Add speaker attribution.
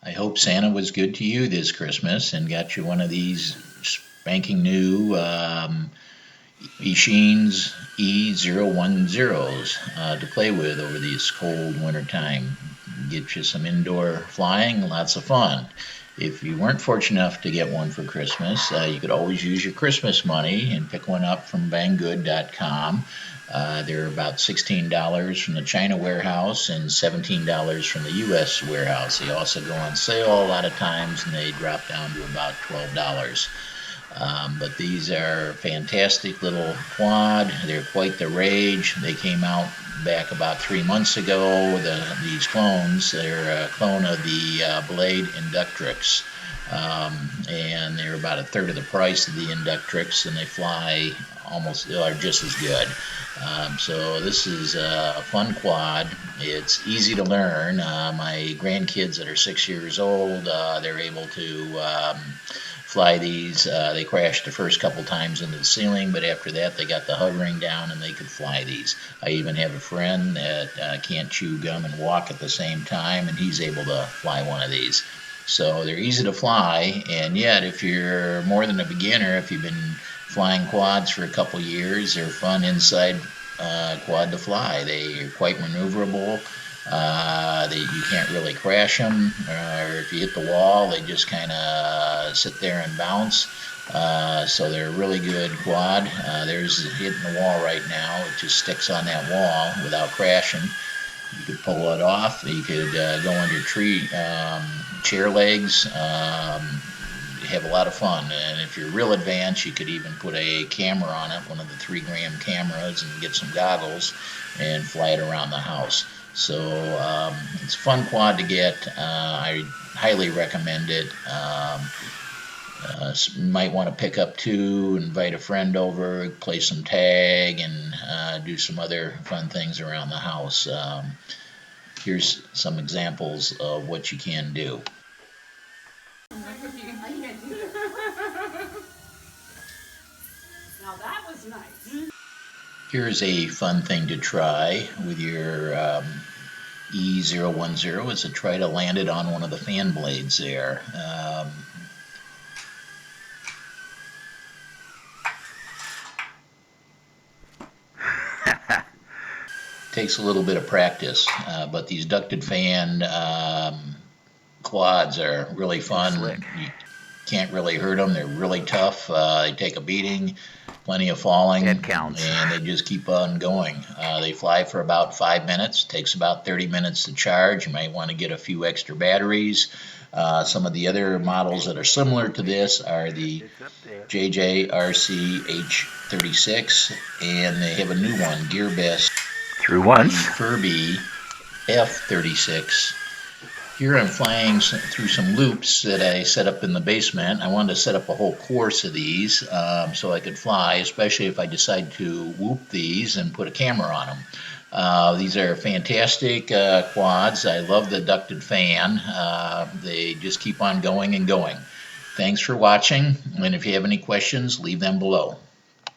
Speaker 1: I hope Santa was good to you this Christmas and got you one of these spanking new Eachine E010s to play with over this cold winter time. Get you some indoor flying, lots of fun. If you weren't fortunate enough to get one for Christmas, you could always use your Christmas money and pick one up from banggood.com. They're about $16 from the China warehouse and $17 from the U.S. warehouse. They also go on sale a lot of times, and they drop down to about $12. But these are fantastic little quad. They're quite the rage. They came out back about 3 months ago, these clones. They're a clone of the Blade Inductrix. And they're about a third of the price of the Inductrix, and they fly almost, are just as good. So this is a fun quad. It's easy to learn. My grandkids that are 6 years old, they're able to fly these. They crashed the first couple times into the ceiling, but after that they got the hovering down and they could fly these. I even have a friend that can't chew gum and walk at the same time, and he's able to fly one of these. So they're easy to fly, and yet if you're more than a beginner, if you've been flying quads for a couple years, they're fun inside quad to fly. They're quite maneuverable. You can't really crash them, or if you hit the wall, they just kind of sit there and bounce. So they're a really good quad. There's hitting the wall right now. It just sticks on that wall without crashing. You could pull it off. You could go under tree chair legs. Have a lot of fun, and if you're real advanced, you could even put a camera on it, one of the 3-gram cameras, and get some goggles and fly it around the house. So it's a fun quad to get. I highly recommend it. You might want to pick up 2, invite a friend over, play some tag, and do some other fun things around the house. Here's some examples of what you can do.
Speaker 2: Now that was nice.
Speaker 1: Here's a fun thing to try with your E010 is to try to land it on one of the fan blades there. Takes a little bit of practice, but these ducted fan quads are really fun. You can't really hurt them. They're really tough. They take a beating, plenty of falling,
Speaker 3: It counts.
Speaker 1: and they just keep on going. They fly for about 5 minutes. Takes about 30 minutes to charge. You might want to get a few extra batteries. Some of the other models that are similar to this are the JJRC H36, and they have a new one, GearBest
Speaker 3: Through once.
Speaker 1: Furby F36. Here I'm flying through some loops that I set up in the basement. I wanted to set up a whole course of these so I could fly, especially if I decide to whoop these and put a camera on them. These are fantastic quads. I love the ducted fan. They just keep on going and going. Thanks for watching, and if you have any questions, leave them below.